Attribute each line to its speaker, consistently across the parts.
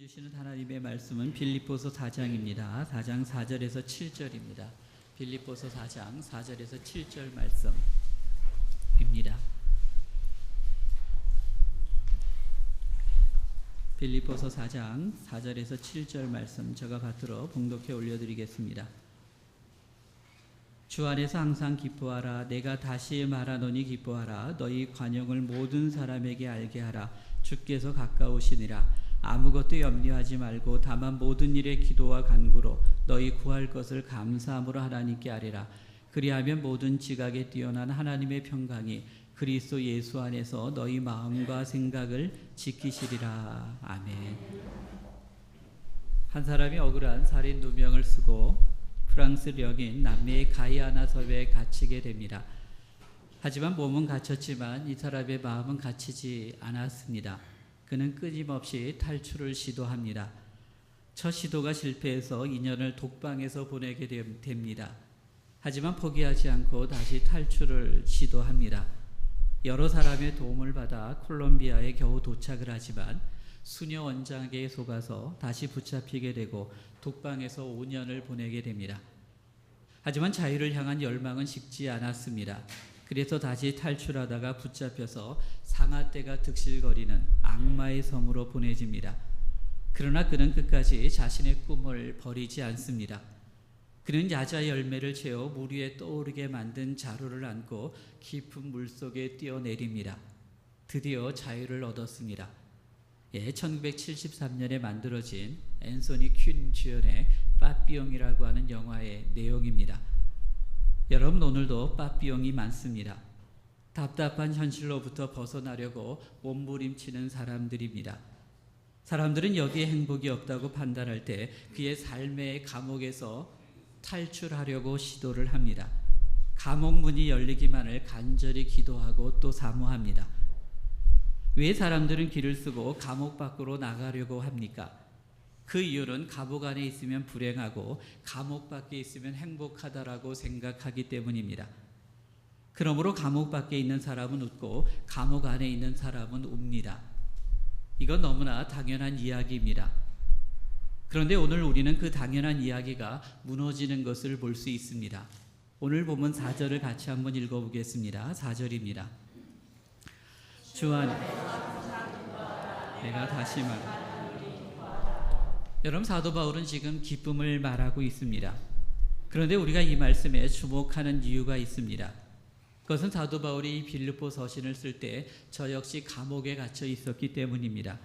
Speaker 1: 주시는 하나님의 말씀은 빌립보서 4장입니다. 4장 4절에서 7절입니다. 빌립보서 4장 4절에서 7절 말씀입니다. 빌립보서 4장 4절에서 7절 말씀 제가 받들어 봉독해 올려드리겠습니다. 주 안에서 항상 기뻐하라. 내가 다시 말하노니 기뻐하라. 너희 관용을 모든 사람에게 알게 하라. 주께서 가까우시니라. 아무것도 염려하지 말고 다만 모든 일에 기도와 간구로 너희 구할 것을 감사함으로 하나님께 아뢰라. 그리하면 모든 지각에 뛰어난 하나님의 평강이 그리스도 예수 안에서 너희 마음과 생각을 지키시리라. 아멘. 한 사람이 억울한 살인 누명을 쓰고 프랑스령인 남미의 가이아나 섬에 갇히게 됩니다. 하지만 몸은 갇혔지만 이 사람의 마음은 갇히지 않았습니다. 그는 끊임없이 탈출을 시도합니다. 첫 시도가 실패해서 2년을 독방에서 보내게 됩니다. 하지만 포기하지 않고 다시 탈출을 시도합니다. 여러 사람의 도움을 받아 콜롬비아에 겨우 도착을 하지만 수녀 원장에게 속아서 다시 붙잡히게 되고 독방에서 5년을 보내게 됩니다. 하지만 자유를 향한 열망은 식지 않았습니다. 그래서 다시 탈출하다가 붙잡혀서 상아떼가 득실거리는 악마의 섬으로 보내집니다. 그러나 그는 끝까지 자신의 꿈을 버리지 않습니다. 그는 야자 열매를 채워 물 위에 떠오르게 만든 자루를 안고 깊은 물속에 뛰어내립니다. 드디어 자유를 얻었습니다. 1973년에 만들어진 앤소니 퀸 주연의 빠삐용이라고 하는 영화의 내용입니다. 여러분, 오늘도 빠삐용이 많습니다. 답답한 현실로부터 벗어나려고 몸부림치는 사람들입니다. 사람들은 여기에 행복이 없다고 판단할 때 그의 삶의 감옥에서 탈출하려고 시도를 합니다. 감옥 문이 열리기만을 간절히 기도하고 또 사모합니다. 왜 사람들은 길을 쓰고 감옥 밖으로 나가려고 합니까? 그 이유는 감옥 안에 있으면 불행하고 감옥 밖에 있으면 행복하다라고 생각하기 때문입니다. 그러므로 감옥 밖에 있는 사람은 웃고 감옥 안에 있는 사람은 웁니다. 이건 너무나 당연한 이야기입니다. 그런데 오늘 우리는 그 당연한 이야기가 무너지는 것을 볼 수 있습니다. 오늘 본문 4절을 같이 한번 읽어보겠습니다. 4절입니다. 주 안에 내가 다시 말합니다. 여러분, 사도 바울은 지금 기쁨을 말하고 있습니다. 그런데 우리가 이 말씀에 주목하는 이유가 있습니다. 그것은 사도 바울이 빌립보 서신을 쓸 때 저 역시 감옥에 갇혀 있었기 때문입니다.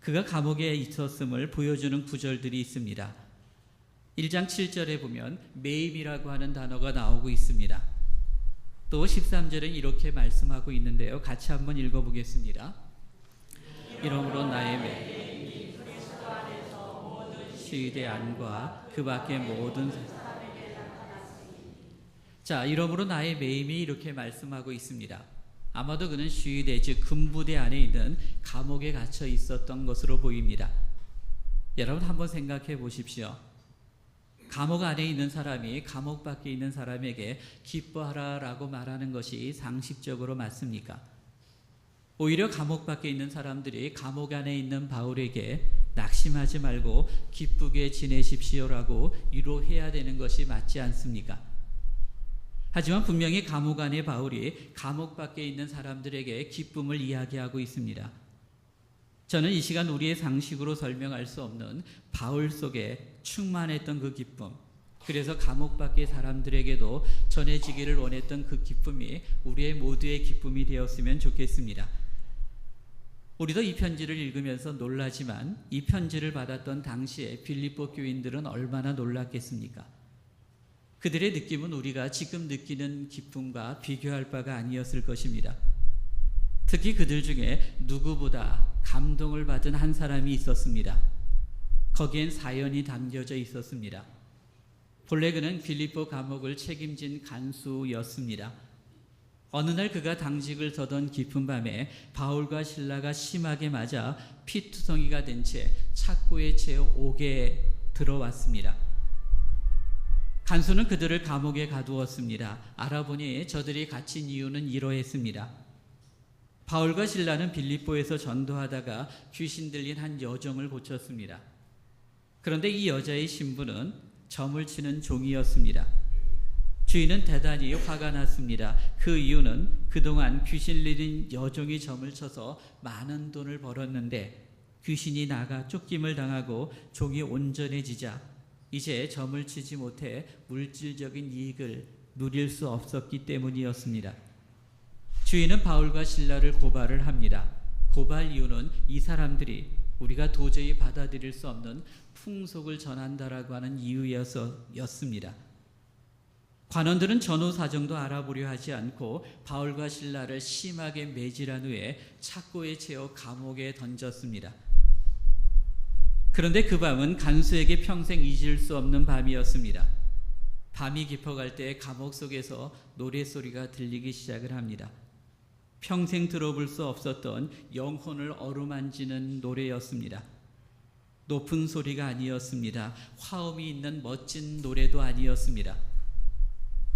Speaker 1: 그가 감옥에 있었음을 보여주는 구절들이 있습니다. 1장 7절에 보면 매임이라고 하는 단어가 나오고 있습니다. 또 13절은 이렇게 말씀하고 있는데요. 같이 한번 읽어보겠습니다. 이러므로 나의 매임 시위대 안과 그 밖의 모든 이러므로 나의 매임이 이렇게 말씀하고 있습니다. 아마도 그는 시위대 즉 군부대 안에 있는 감옥에 갇혀 있었던 것으로 보입니다. 여러분, 한번 생각해 보십시오. 감옥 안에 있는 사람이 감옥 밖에 있는 사람에게 기뻐하라 라고 말하는 것이 상식적으로 맞습니까? 오히려 감옥 밖에 있는 사람들이 감옥 안에 있는 바울에게 낙심하지 말고 기쁘게 지내십시오라고 위로해야 되는 것이 맞지 않습니까? 하지만 분명히 감옥 안의 바울이 감옥 밖에 있는 사람들에게 기쁨을 이야기하고 있습니다. 저는 이 시간 우리의 상식으로 설명할 수 없는 바울 속에 충만했던 그 기쁨, 그래서 감옥 밖의 사람들에게도 전해지기를 원했던 그 기쁨이 우리의 모두의 기쁨이 되었으면 좋겠습니다. 우리도 이 편지를 읽으면서 놀라지만 이 편지를 받았던 당시에 빌립보 교인들은 얼마나 놀랐겠습니까? 그들의 느낌은 우리가 지금 느끼는 기쁨과 비교할 바가 아니었을 것입니다. 특히 그들 중에 누구보다 감동을 받은 한 사람이 있었습니다. 거기엔 사연이 담겨져 있었습니다. 본래 그는 빌립보 감옥을 책임진 간수였습니다. 어느 날 그가 당직을 서던 깊은 밤에 바울과 실라가 심하게 맞아 피투성이가 된 채 착고의 제5개에 들어왔습니다. 간수는 그들을 감옥에 가두었습니다. 알아보니 저들이 갇힌 이유는 이러했습니다. 바울과 실라는 빌립보에서 전도하다가 귀신 들린 한 여종을 고쳤습니다. 그런데 이 여자의 신분은 점을 치는 종이었습니다. 주인은 대단히 화가 났습니다. 그 이유는 그동안 귀신 들린 여종이 점을 쳐서 많은 돈을 벌었는데 귀신이 나가 쫓김을 당하고 종이 온전해지자 이제 점을 치지 못해 물질적인 이익을 누릴 수 없었기 때문이었습니다. 주인은 바울과 실라를 고발을 합니다. 고발 이유는 이 사람들이 우리가 도저히 받아들일 수 없는 풍속을 전한다라고 하는 이유였습니다. 관원들은 전후 사정도 알아보려 하지 않고 바울과 실라를 심하게 매질한 후에 착고에 채워 감옥에 던졌습니다. 그런데 그 밤은 간수에게 평생 잊을 수 없는 밤이었습니다. 밤이 깊어갈 때 감옥 속에서 노랫소리가 들리기 시작을 합니다. 평생 들어볼 수 없었던 영혼을 어루만지는 노래였습니다. 높은 소리가 아니었습니다. 화음이 있는 멋진 노래도 아니었습니다.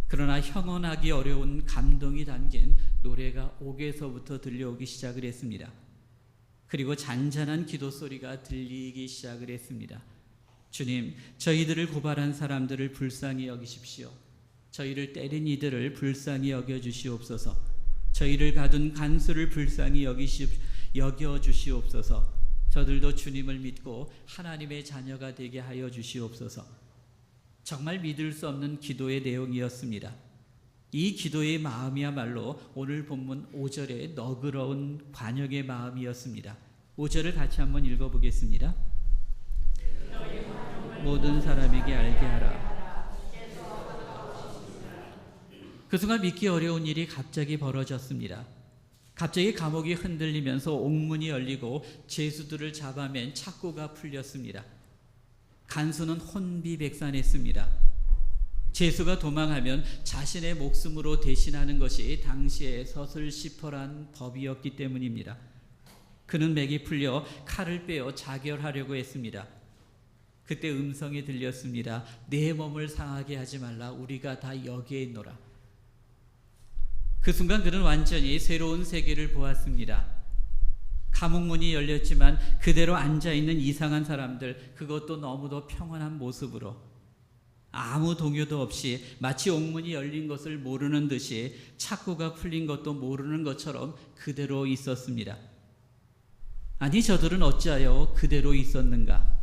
Speaker 1: 그러나 형언하기 어려운 감동이 담긴 노래가 옥에서부터 들려오기 시작을 했습니다. 그리고 잔잔한 기도 소리가 들리기 시작을 했습니다. 주님, 저희들을 고발한 사람들을 불쌍히 여기십시오. 저희를 때린 이들을 불쌍히 여겨주시옵소서. 저희를 가둔 간수를 불쌍히 여겨주시옵소서. 저들도 주님을 믿고 하나님의 자녀가 되게 하여 주시옵소서. 정말 믿을 수 없는 기도의 내용이었습니다. 이 기도의 마음이야말로 오늘 본문 5절의 너그러운 관역의 마음이었습니다. 5절을 같이 한번 읽어보겠습니다. 모든 사람에게 알게 하라. 그 순간 믿기 어려운 일이 갑자기 벌어졌습니다. 갑자기 감옥이 흔들리면서 옥문이 열리고 죄수들을 잡아맨 착고가 풀렸습니다. 간수는 혼비백산했습니다. 죄수가 도망하면 자신의 목숨으로 대신하는 것이 당시의 서슬시퍼란 법이었기 때문입니다. 그는 맥이 풀려 칼을 빼어 자결하려고 했습니다. 그때 음성이 들렸습니다. 내 몸을 상하게 하지 말라. 우리가 다 여기에 있노라. 그 순간 그는 완전히 새로운 세계를 보았습니다. 감옥문이 열렸지만 그대로 앉아있는 이상한 사람들, 그것도 너무도 평온한 모습으로 아무 동요도 없이 마치 옥문이 열린 것을 모르는 듯이 착고가 풀린 것도 모르는 것처럼 그대로 있었습니다. 아니, 저들은 어찌하여 그대로 있었는가?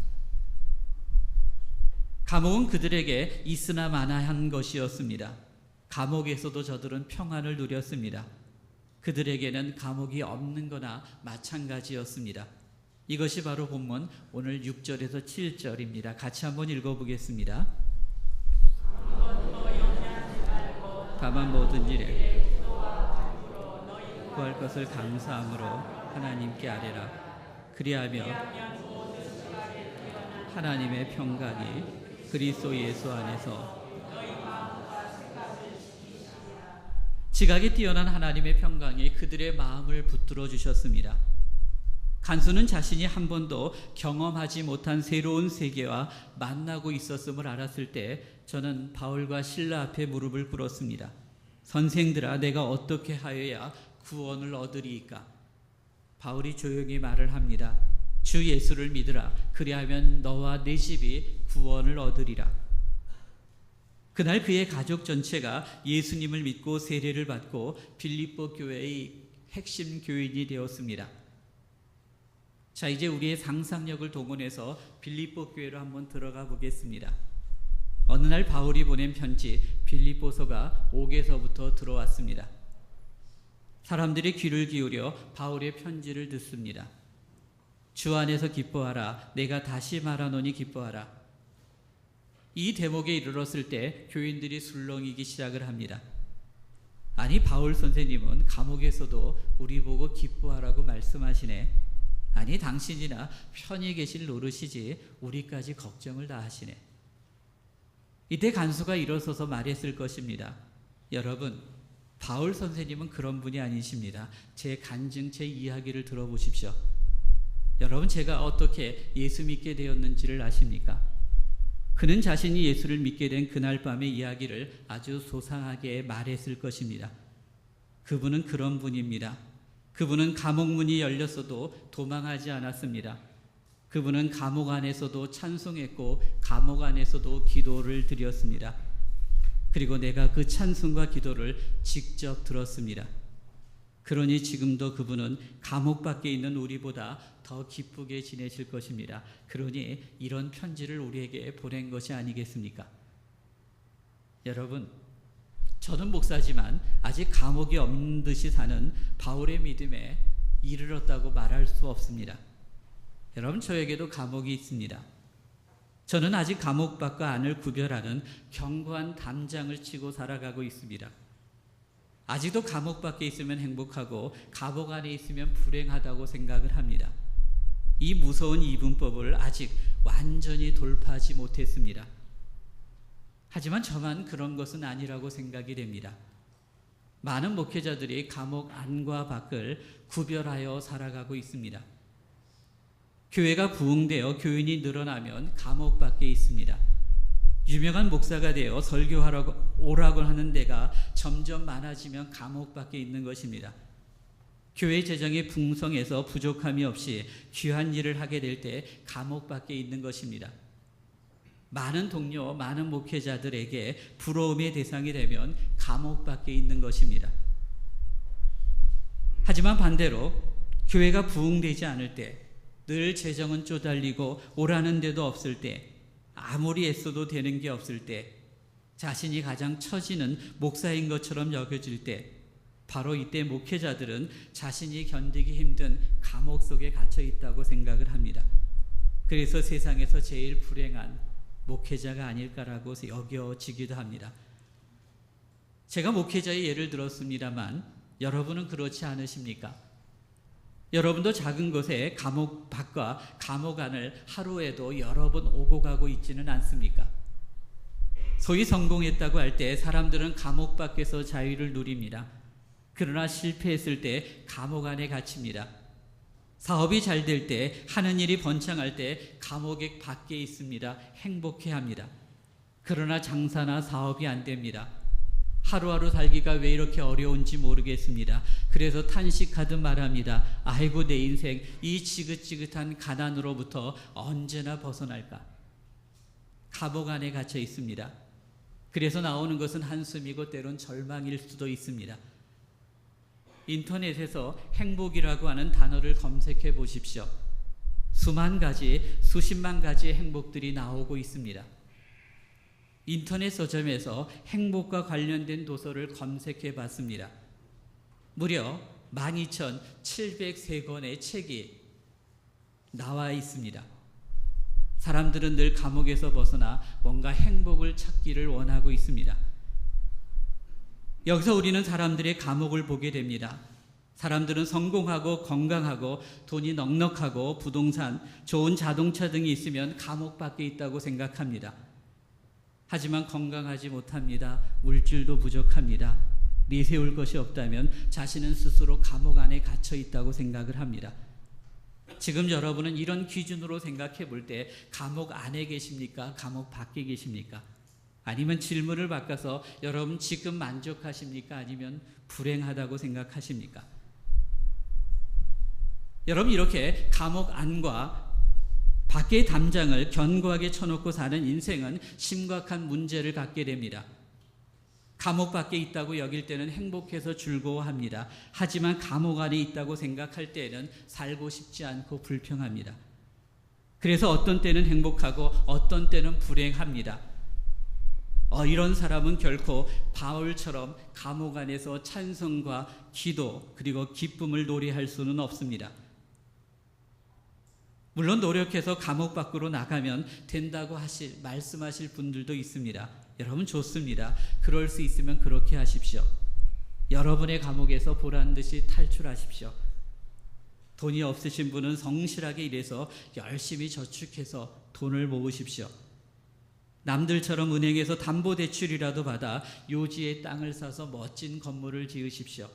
Speaker 1: 감옥은 그들에게 있으나 마나한 것이었습니다. 감옥에서도 저들은 평안을 누렸습니다. 그들에게는 감옥이 없는 거나 마찬가지였습니다. 이것이 바로 본문 오늘 6절에서 7절입니다. 같이 한번 읽어보겠습니다. 다만 모든 일에 구할 것을 감사함으로 하나님께 아뢰라. 그리하며 하나님의 평강이 그리스도 예수 안에서 지각이 뛰어난 하나님의 평강이 그들의 마음을 붙들어 주셨습니다. 간수는 자신이 한 번도 경험하지 못한 새로운 세계와 만나고 있었음을 알았을 때 저는 바울과 실라 앞에 무릎을 꿇었습니다. 선생들아, 내가 어떻게 하여야 구원을 얻으리이까? 바울이 조용히 말을 합니다. 주 예수를 믿으라. 그리하면 너와 내 집이 구원을 얻으리라. 그날 그의 가족 전체가 예수님을 믿고 세례를 받고 빌립보 교회의 핵심 교인이 되었습니다. 자, 이제 우리의 상상력을 동원해서 빌립보 교회로 한번 들어가 보겠습니다. 어느 날 바울이 보낸 편지 빌립보서가 옥에서부터 들어왔습니다. 사람들이 귀를 기울여 바울의 편지를 듣습니다. 주 안에서 기뻐하라. 내가 다시 말하노니 기뻐하라. 이 대목에 이르렀을 때 교인들이 술렁이기 시작을 합니다. 아니, 바울 선생님은 감옥에서도 우리 보고 기뻐하라고 말씀하시네. 아니, 당신이나 편히 계실 노릇이지 우리까지 걱정을 다 하시네. 이때 간수가 일어서서 말했을 것입니다. 여러분, 바울 선생님은 그런 분이 아니십니다. 제 간증, 제 이야기를 들어보십시오. 여러분, 제가 어떻게 예수 믿게 되었는지를 아십니까? 그는 자신이 예수를 믿게 된 그날 밤의 이야기를 아주 소상하게 말했을 것입니다. 그분은 그런 분입니다. 그분은 감옥 문이 열렸어도 도망하지 않았습니다. 그분은 감옥 안에서도 찬송했고 감옥 안에서도 기도를 드렸습니다. 그리고 내가 그 찬송과 기도를 직접 들었습니다. 그러니 지금도 그분은 감옥 밖에 있는 우리보다 더 기쁘게 지내실 것입니다. 그러니 이런 편지를 우리에게 보낸 것이 아니겠습니까? 여러분, 저는 목사지만 아직 감옥이 없는 듯이 사는 바울의 믿음에 이르렀다고 말할 수 없습니다. 여러분, 저에게도 감옥이 있습니다. 저는 아직 감옥 밖과 안을 구별하는 견고한 담장을 치고 살아가고 있습니다. 아직도 감옥 밖에 있으면 행복하고 감옥 안에 있으면 불행하다고 생각을 합니다. 이 무서운 이분법을 아직 완전히 돌파하지 못했습니다. 하지만 저만 그런 것은 아니라고 생각이 됩니다. 많은 목회자들이 감옥 안과 밖을 구별하여 살아가고 있습니다. 교회가 부흥되어 교인이 늘어나면 감옥 밖에 있습니다. 유명한 목사가 되어 설교하러 오라고 하는 데가 점점 많아지면 감옥 밖에 있는 것입니다. 교회 재정이 풍성해서 부족함이 없이 귀한 일을 하게 될 때 감옥 밖에 있는 것입니다. 많은 동료, 많은 목회자들에게 부러움의 대상이 되면 감옥 밖에 있는 것입니다. 하지만 반대로 교회가 부흥되지 않을 때, 늘 재정은 쪼달리고 오라는 데도 없을 때, 아무리 애써도 되는 게 없을 때, 자신이 가장 처지는 목사인 것처럼 여겨질 때, 바로 이때 목회자들은 자신이 견디기 힘든 감옥 속에 갇혀 있다고 생각을 합니다. 그래서 세상에서 제일 불행한 목회자가 아닐까라고 여겨지기도 합니다. 제가 목회자의 예를 들었습니다만 여러분은 그렇지 않으십니까? 여러분도 작은 곳에 감옥 밖과 감옥 안을 하루에도 여러 번 오고 가고 있지는 않습니까? 소위 성공했다고 할 때 사람들은 감옥 밖에서 자유를 누립니다. 그러나 실패했을 때 감옥 안에 갇힙니다. 사업이 잘 될 때, 하는 일이 번창할 때 감옥에 밖에 있습니다. 행복해합니다. 그러나 장사나 사업이 안 됩니다. 하루하루 살기가 왜 이렇게 어려운지 모르겠습니다. 그래서 탄식하듯 말합니다. 아이고 내 인생, 이 지긋지긋한 가난으로부터 언제나 벗어날까? 감옥 안에 갇혀 있습니다. 그래서 나오는 것은 한숨이고 때론 절망일 수도 있습니다. 인터넷에서 행복이라고 하는 단어를 검색해 보십시오. 수만 가지, 수십만 가지의 행복들이 나오고 있습니다. 인터넷 서점에서 행복과 관련된 도서를 검색해 봤습니다. 무려 12,703권의 책이 나와 있습니다. 사람들은 늘 감옥에서 벗어나 뭔가 행복을 찾기를 원하고 있습니다. 여기서 우리는 사람들의 감옥을 보게 됩니다. 사람들은 성공하고 건강하고 돈이 넉넉하고 부동산, 좋은 자동차 등이 있으면 감옥 밖에 있다고 생각합니다. 하지만 건강하지 못합니다. 물질도 부족합니다. 내세울 것이 없다면 자신은 스스로 감옥 안에 갇혀 있다고 생각을 합니다. 지금 여러분은 이런 기준으로 생각해 볼 때 감옥 안에 계십니까? 감옥 밖에 계십니까? 아니면 질문을 바꿔서 여러분 지금 만족하십니까? 아니면 불행하다고 생각하십니까? 여러분 이렇게 감옥 안과 밖의 담장을 견고하게 쳐놓고 사는 인생은 심각한 문제를 갖게 됩니다. 감옥 밖에 있다고 여길 때는 행복해서 즐거워합니다. 하지만 감옥 안에 있다고 생각할 때는 살고 싶지 않고 불평합니다. 그래서 어떤 때는 행복하고 어떤 때는 불행합니다. 이런 사람은 결코 바울처럼 감옥 안에서 찬송과 기도 그리고 기쁨을 노래할 수는 없습니다. 물론 노력해서 감옥 밖으로 나가면 된다고 말씀하실 분들도 있습니다. 여러분 좋습니다. 그럴 수 있으면 그렇게 하십시오. 여러분의 감옥에서 보란듯이 탈출하십시오. 돈이 없으신 분은 성실하게 일해서 열심히 저축해서 돈을 모으십시오. 남들처럼 은행에서 담보대출이라도 받아 요지의 땅을 사서 멋진 건물을 지으십시오.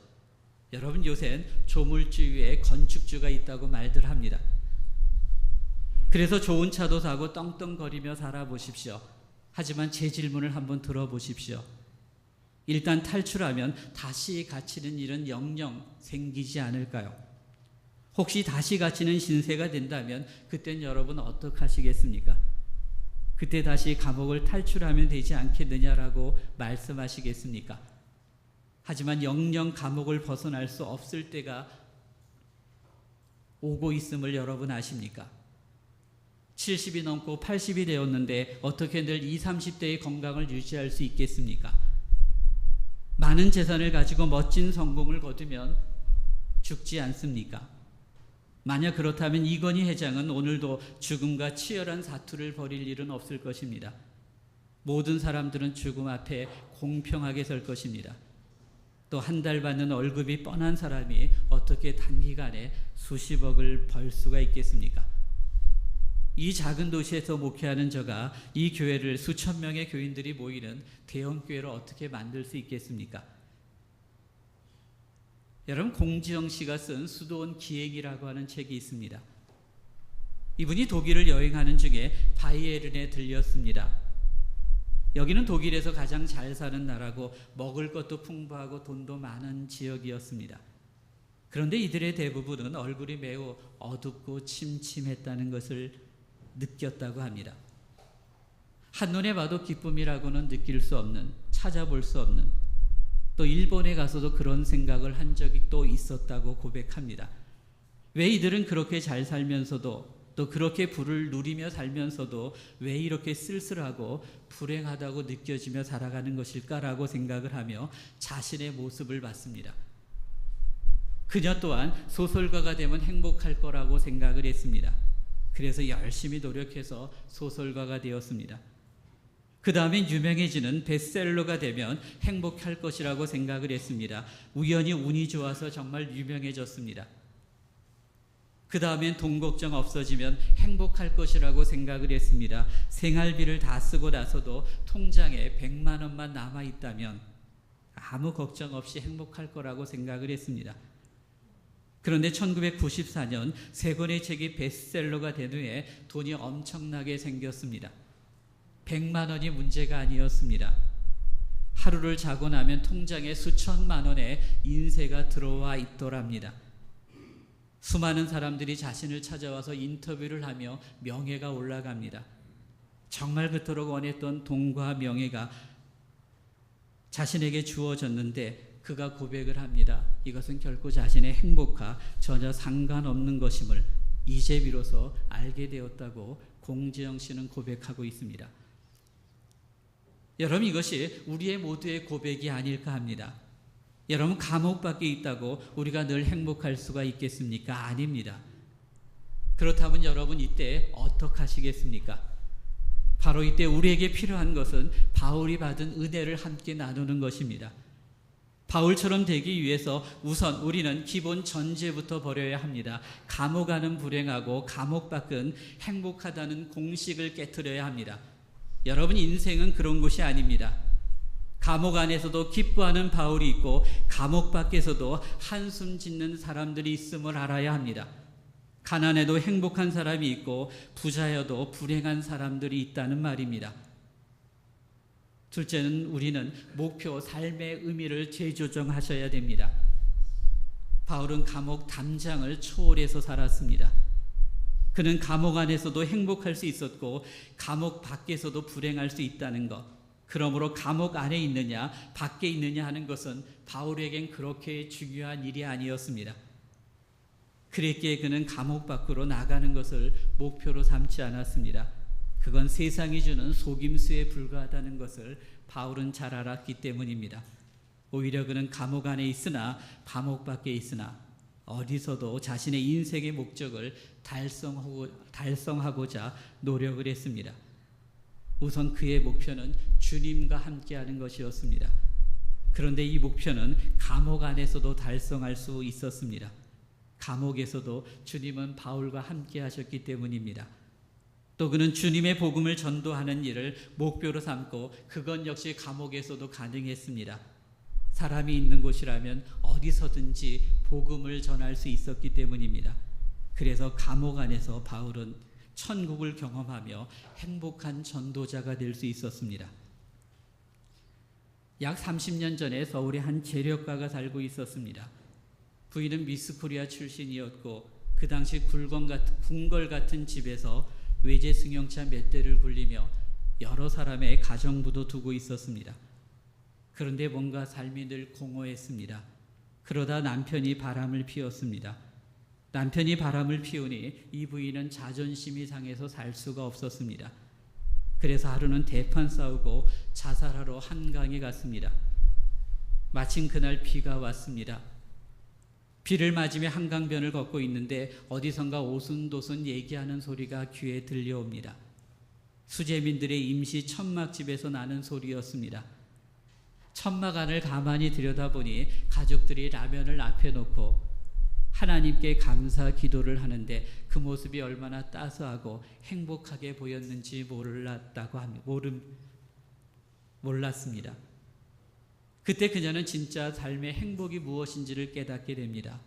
Speaker 1: 여러분 요새는 조물주위에 건축주가 있다고 말들 합니다. 그래서 좋은 차도 사고 떵떵거리며 살아보십시오. 하지만 제 질문을 한번 들어보십시오. 일단 탈출하면 다시 갇히는 일은 영영 생기지 않을까요? 혹시 다시 갇히는 신세가 된다면 그땐 여러분 어떻게 하시겠습니까? 그때 다시 감옥을 탈출하면 되지 않겠느냐라고 말씀하시겠습니까? 하지만 영영 감옥을 벗어날 수 없을 때가 오고 있음을 여러분 아십니까? 70이 넘고 80이 되었는데 어떻게 늘 20, 30대의 건강을 유지할 수 있겠습니까? 많은 재산을 가지고 멋진 성공을 거두면 죽지 않습니까? 만약 그렇다면 이건희 회장은 오늘도 죽음과 치열한 사투를 벌일 일은 없을 것입니다. 모든 사람들은 죽음 앞에 공평하게 설 것입니다. 또 한 달 받는 월급이 뻔한 사람이 어떻게 단기간에 수십억을 벌 수가 있겠습니까? 이 작은 도시에서 목회하는 저가 이 교회를 수천 명의 교인들이 모이는 대형 교회를 어떻게 만들 수 있겠습니까? 여러분, 공지영 씨가 쓴 수도원 기행이라고 하는 책이 있습니다. 이분이 독일을 여행하는 중에 바이에른에 들렸습니다. 여기는 독일에서 가장 잘 사는 나라고 먹을 것도 풍부하고 돈도 많은 지역이었습니다. 그런데 이들의 대부분은 얼굴이 매우 어둡고 침침했다는 것을 느꼈다고 합니다. 한눈에 봐도 기쁨이라고는 느낄 수 없는, 찾아볼 수 없는, 또 일본에 가서도 그런 생각을 한 적이 또 있었다고 고백합니다. 왜 이들은 그렇게 잘 살면서도, 또 그렇게 부를 누리며 살면서도 왜 이렇게 쓸쓸하고 불행하다고 느껴지며 살아가는 것일까라고 생각을 하며 자신의 모습을 봤습니다. 그녀 또한 소설가가 되면 행복할 거라고 생각을 했습니다. 그래서 열심히 노력해서 소설가가 되었습니다. 그 다음에 유명해지는 베스트셀러가 되면 행복할 것이라고 생각을 했습니다. 우연히 운이 좋아서 정말 유명해졌습니다. 그 다음엔 돈 걱정 없어지면 행복할 것이라고 생각을 했습니다. 생활비를 다 쓰고 나서도 통장에 100만 원만 남아있다면 아무 걱정 없이 행복할 거라고 생각을 했습니다. 그런데 1994년 세 권의 책이 베스트셀러가 된 후에 돈이 엄청나게 생겼습니다. 100만 원이 문제가 아니었습니다. 하루를 자고 나면 통장에 수천만 원의 인쇄가 들어와 있더랍니다. 수많은 사람들이 자신을 찾아와서 인터뷰를 하며 명예가 올라갑니다. 정말 그토록 원했던 돈과 명예가 자신에게 주어졌는데 그가 고백을 합니다. 이것은 결코 자신의 행복과 전혀 상관없는 것임을 이제 비로소 알게 되었다고 공지영 씨는 고백하고 있습니다. 여러분, 이것이 우리의 모두의 고백이 아닐까 합니다. 여러분, 감옥 밖에 있다고 우리가 늘 행복할 수가 있겠습니까? 아닙니다. 그렇다면 여러분 이때 어떻게 하시겠습니까? 바로 이때 우리에게 필요한 것은 바울이 받은 은혜를 함께 나누는 것입니다. 바울처럼 되기 위해서 우선 우리는 기본 전제부터 버려야 합니다. 감옥 안은 불행하고 감옥 밖은 행복하다는 공식을 깨트려야 합니다. 여러분, 인생은 그런 것이 아닙니다. 감옥 안에서도 기뻐하는 바울이 있고 감옥 밖에서도 한숨 짓는 사람들이 있음을 알아야 합니다. 가난해도 행복한 사람이 있고 부자여도 불행한 사람들이 있다는 말입니다. 둘째는 우리는 목표, 삶의 의미를 재조정하셔야 됩니다. 바울은 감옥 담장을 초월해서 살았습니다. 그는 감옥 안에서도 행복할 수 있었고 감옥 밖에서도 불행할 수 있다는 것. 그러므로 감옥 안에 있느냐 밖에 있느냐 하는 것은 바울에겐 그렇게 중요한 일이 아니었습니다. 그랬기에 그는 감옥 밖으로 나가는 것을 목표로 삼지 않았습니다. 그건 세상이 주는 속임수에 불과하다는 것을 바울은 잘 알았기 때문입니다. 오히려 그는 감옥 안에 있으나 감옥 밖에 있으나 어디서도 자신의 인생의 목적을 달성하고자 노력을 했습니다. 우선 그의 목표는 주님과 함께하는 것이었습니다. 그런데 이 목표는 감옥 안에서도 달성할 수 있었습니다. 감옥에서도 주님은 바울과 함께 하셨기 때문입니다. 또 그는 주님의 복음을 전도하는 일을 목표로 삼고 그건 역시 감옥에서도 가능했습니다. 사람이 있는 곳이라면 어디서든지 복음을 전할 수 있었기 때문입니다. 그래서 감옥 안에서 바울은 천국을 경험하며 행복한 전도자가 될 수 있었습니다. 약 30년 전에 서울에 한 재력가가 살고 있었습니다. 부인은 미스 코리아 출신이었고 그 당시 궁궐 같은 집에서 외제 승용차 몇 대를 굴리며 여러 사람의 가정부도 두고 있었습니다. 그런데 뭔가 삶이 늘 공허했습니다. 그러다 남편이 바람을 피웠습니다. 남편이 바람을 피우니 이 부인은 자존심이 상해서 살 수가 없었습니다. 그래서 하루는 대판 싸우고 자살하러 한강에 갔습니다. 마침 그날 비가 왔습니다. 비를 맞으며 한강변을 걷고 있는데 어디선가 오순도순 얘기하는 소리가 귀에 들려옵니다. 수재민들의 임시 천막집에서 나는 소리였습니다. 천막 안을 가만히 들여다보니 가족들이 라면을 앞에 놓고 하나님께 감사 기도를 하는데 그 모습이 얼마나 따스하고 행복하게 보였는지 몰랐습니다. 그때 그녀는 진짜 삶의 행복이 무엇인지를 깨닫게 됩니다.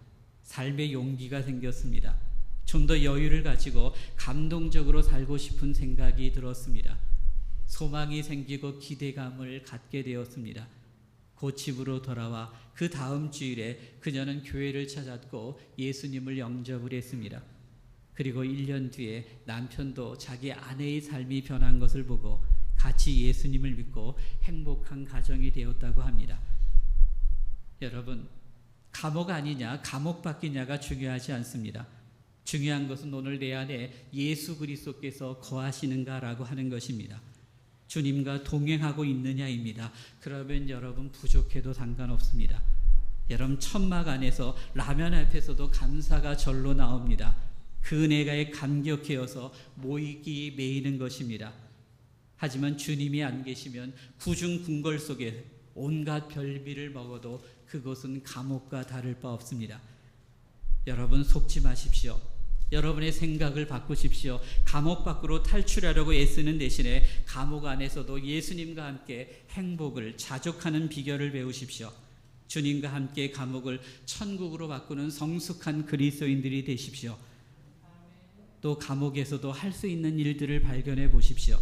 Speaker 1: 삶의 용기가 생겼습니다. 좀 더 여유를 가지고 감동적으로 살고 싶은 생각이 들었습니다. 소망이 생기고 기대감을 갖게 되었습니다. 곧 집으로 돌아와 그 다음 주일에 그녀는 교회를 찾았고 예수님을 영접을 했습니다. 그리고 1년 뒤에 남편도 자기 아내의 삶이 변한 것을 보고 같이 예수님을 믿고 행복한 가정이 되었다고 합니다. 여러분, 감옥 아니냐, 감옥 밖이냐가 중요하지 않습니다. 중요한 것은 오늘 내 안에 예수 그리스도께서 거하시는가라고 하는 것입니다. 주님과 동행하고 있느냐입니다. 그러면 여러분 부족해도 상관없습니다. 여러분 천막 안에서 라면 앞에서도 감사가 절로 나옵니다. 그 은혜가에 감격해서 모이기 메이는 것입니다. 하지만 주님이 안 계시면 구중 궁궐 속에 온갖 별미를 먹어도 그것은 감옥과 다를 바 없습니다. 여러분 속지 마십시오. 여러분의 생각을 바꾸십시오. 감옥 밖으로 탈출하려고 애쓰는 대신에 감옥 안에서도 예수님과 함께 행복을 자족하는 비결을 배우십시오. 주님과 함께 감옥을 천국으로 바꾸는 성숙한 그리스도인들이 되십시오. 또 감옥에서도 할 수 있는 일들을 발견해 보십시오.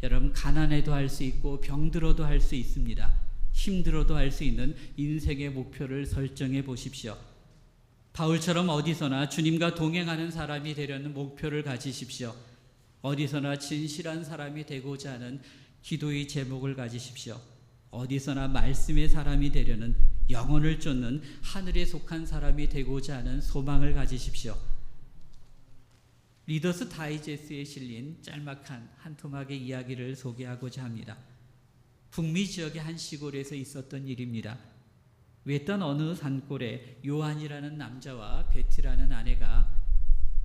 Speaker 1: 여러분 가난해도 할 수 있고 병들어도 할 수 있습니다. 힘들어도 할 수 있는 인생의 목표를 설정해 보십시오. 바울처럼 어디서나 주님과 동행하는 사람이 되려는 목표를 가지십시오. 어디서나 진실한 사람이 되고자 하는 기도의 제목을 가지십시오. 어디서나 말씀의 사람이 되려는 영혼을 쫓는 하늘에 속한 사람이 되고자 하는 소망을 가지십시오. 리더스 다이제스트에 실린 짤막한 한 토막의 이야기를 소개하고자 합니다. 북미 지역의 한 시골에서 있었던 일입니다. 외딴 어느 산골에 요한이라는 남자와 베티라는 아내가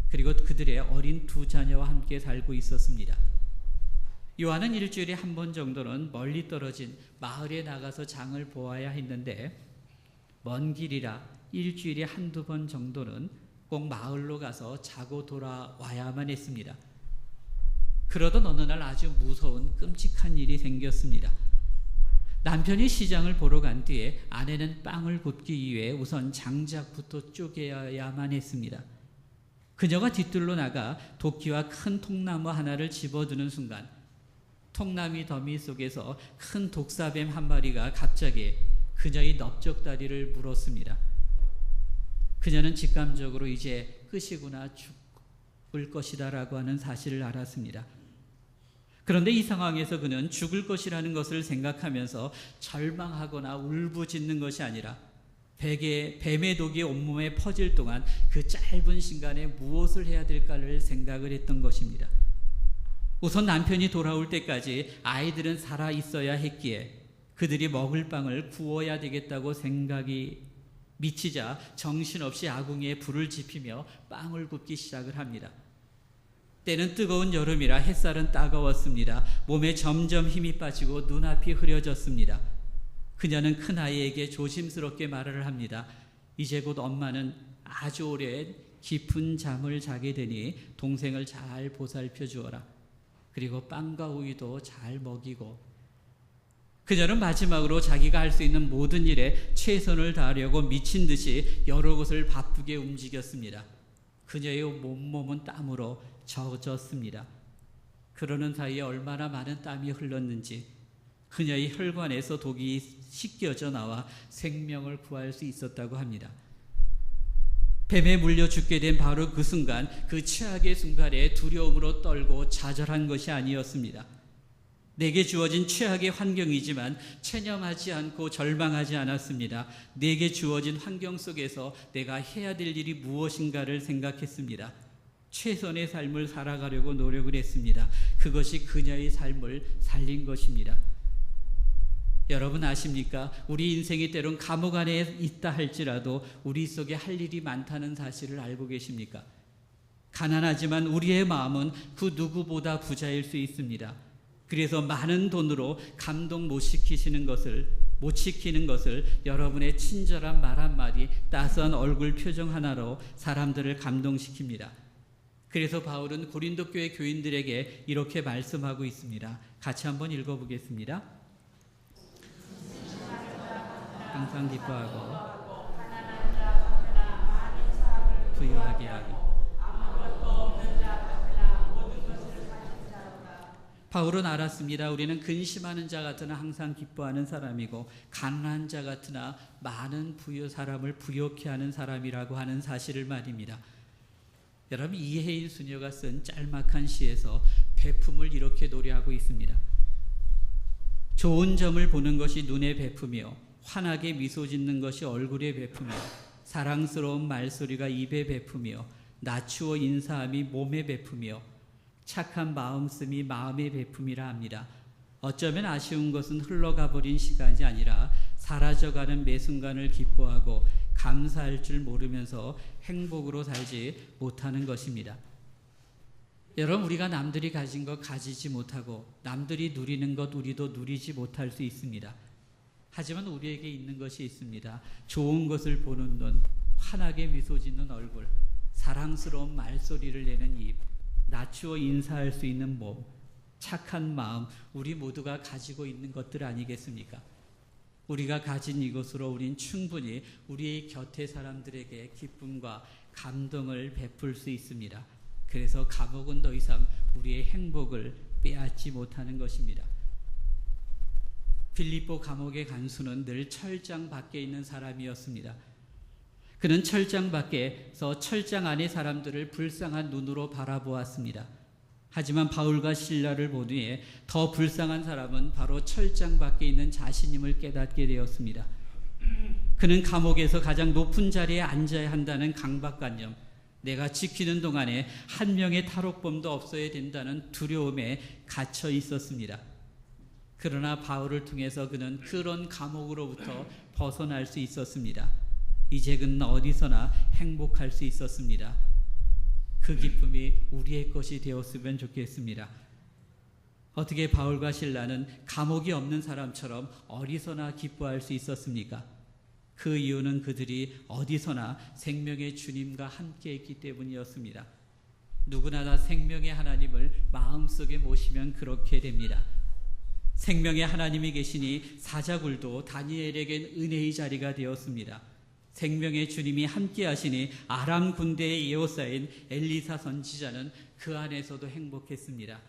Speaker 1: 그리고 그들의 어린 두 자녀와 함께 살고 있었습니다. 요한은 일주일에 한 번 정도는 멀리 떨어진 마을에 나가서 장을 보아야 했는데 먼 길이라 일주일에 한두 번 정도는 꼭 마을로 가서 자고 돌아와야만 했습니다. 그러던 어느 날 아주 무서운 끔찍한 일이 생겼습니다. 남편이 시장을 보러 간 뒤에 아내는 빵을 굽기 위해 우선 장작부터 쪼개야만 했습니다. 그녀가 뒤뜰로 나가 도끼와 큰 통나무 하나를 집어드는 순간 통나무 더미 속에서 큰 독사뱀 한 마리가 갑자기 그녀의 넓적다리를 물었습니다. 그녀는 직감적으로 이제 끝이구나, 죽을 것이다 라고 하는 사실을 알았습니다. 그런데 이 상황에서 그는 죽을 것이라는 것을 생각하면서 절망하거나 울부짖는 것이 아니라 뱀의 독이 온몸에 퍼질 동안 그 짧은 시간에 무엇을 해야 될까를 생각을 했던 것입니다. 우선 남편이 돌아올 때까지 아이들은 살아 있어야 했기에 그들이 먹을 빵을 구워야 되겠다고 생각이 미치자 정신없이 아궁이에 불을 지피며 빵을 굽기 시작을 합니다. 때는 뜨거운 여름이라 햇살은 따가웠습니다. 몸에 점점 힘이 빠지고 눈앞이 흐려졌습니다. 그녀는 큰아이에게 조심스럽게 말을 합니다. 이제 곧 엄마는 아주 오래 깊은 잠을 자게 되니 동생을 잘 보살펴 주어라. 그리고 빵과 우유도 잘 먹이고. 그녀는 마지막으로 자기가 할 수 있는 모든 일에 최선을 다하려고 미친 듯이 여러 곳을 바쁘게 움직였습니다. 그녀의 몸은 땀으로 젖었습니다. 그러는 사이에 얼마나 많은 땀이 흘렀는지 그녀의 혈관에서 독이 씻겨져 나와 생명을 구할 수 있었다고 합니다. 뱀에 물려 죽게 된 바로 그 순간, 그 최악의 순간에 두려움으로 떨고 좌절한 것이 아니었습니다. 내게 주어진 최악의 환경이지만 체념하지 않고 절망하지 않았습니다. 내게 주어진 환경 속에서 내가 해야 될 일이 무엇인가를 생각했습니다. 최선의 삶을 살아가려고 노력을 했습니다. 그것이 그녀의 삶을 살린 것입니다. 여러분 아십니까? 우리 인생이 때론 감옥 안에 있다 할지라도 우리 속에 할 일이 많다는 사실을 알고 계십니까? 가난하지만 우리의 마음은 그 누구보다 부자일 수 있습니다. 그래서 많은 돈으로 감동 못 시키는 것을 여러분의 친절한 말 한마디, 따스한 얼굴 표정 하나로 사람들을 감동시킵니다. 그래서 바울은 고린도 교회 교인들에게 이렇게 말씀하고 있습니다. 같이 한번 읽어보겠습니다. 항상 기뻐하고 부유하게 하고. 바울은 알았습니다. 우리는 근심하는 자 같으나 항상 기뻐하는 사람이고 가난한 자 같으나 많은 사람을 부욕해 하는 사람이라고 하는 사실을 말입니다. 여러분, 이혜인 수녀가 쓴 짤막한 시에서 베품을 이렇게 노래하고 있습니다. 좋은 점을 보는 것이 눈의 베품이요, 환하게 미소 짓는 것이 얼굴의 베품이요, 사랑스러운 말소리가 입의 베품이요, 낮추어 인사함이 몸의 베품이요, 착한 마음씀이 마음의 베품이라 합니다. 어쩌면 아쉬운 것은 흘러가 버린 시간이 아니라 사라져가는 매 순간을 기뻐하고 감사할 줄 모르면서 행복으로 살지 못하는 것입니다. 여러분, 우리가 남들이 가진 것 가지지 못하고 남들이 누리는 것 우리도 누리지 못할 수 있습니다. 하지만 우리에게 있는 것이 있습니다. 좋은 것을 보는 눈, 환하게 미소 짓는 얼굴, 사랑스러운 말소리를 내는 입, 낮추어 인사할 수 있는 몸, 착한 마음, 우리 모두가 가지고 있는 것들 아니겠습니까? 우리가 가진 이것으로 우린 충분히 우리의 곁에 사람들에게 기쁨과 감동을 베풀 수 있습니다. 그래서 감옥은 더 이상 우리의 행복을 빼앗지 못하는 것입니다. 빌립보 감옥의 간수는 늘 철장 밖에 있는 사람이었습니다. 그는 철장 밖에서 철장 안의 사람들을 불쌍한 눈으로 바라보았습니다. 하지만 바울과 실라를 본 후에 더 불쌍한 사람은 바로 철장 밖에 있는 자신임을 깨닫게 되었습니다. 그는 감옥에서 가장 높은 자리에 앉아야 한다는 강박관념, 내가 지키는 동안에 한 명의 탈옥범도 없어야 된다는 두려움에 갇혀 있었습니다. 그러나 바울을 통해서 그는 그런 감옥으로부터 벗어날 수 있었습니다. 이제 그는 어디서나 행복할 수 있었습니다. 그 기쁨이 우리의 것이 되었으면 좋겠습니다. 어떻게 바울과 실라는 감옥이 없는 사람처럼 어디서나 기뻐할 수 있었습니까? 그 이유는 그들이 어디서나 생명의 주님과 함께 있기 때문이었습니다. 누구나 다 생명의 하나님을 마음속에 모시면 그렇게 됩니다. 생명의 하나님이 계시니 사자굴도 다니엘에겐 은혜의 자리가 되었습니다. 생명의 주님이 함께 하시니 아람 군대의 예호사인 엘리사 선지자는 그 안에서도 행복했습니다.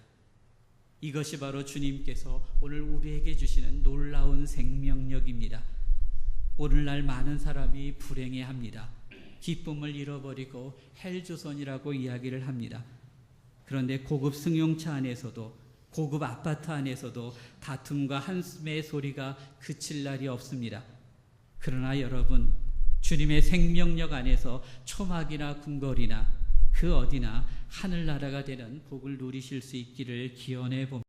Speaker 1: 이것이 바로 주님께서 오늘 우리에게 주시는 놀라운 생명력입니다. 오늘날 많은 사람이 불행해합니다. 기쁨을 잃어버리고 헬조선이라고 이야기를 합니다. 그런데 고급 승용차 안에서도, 고급 아파트 안에서도 다툼과 한숨의 소리가 그칠 날이 없습니다. 그러나 여러분, 주님의 생명력 안에서 초막이나 궁궐이나 그 어디나 하늘나라가 되는 복을 누리실 수 있기를 기원해 봅니다.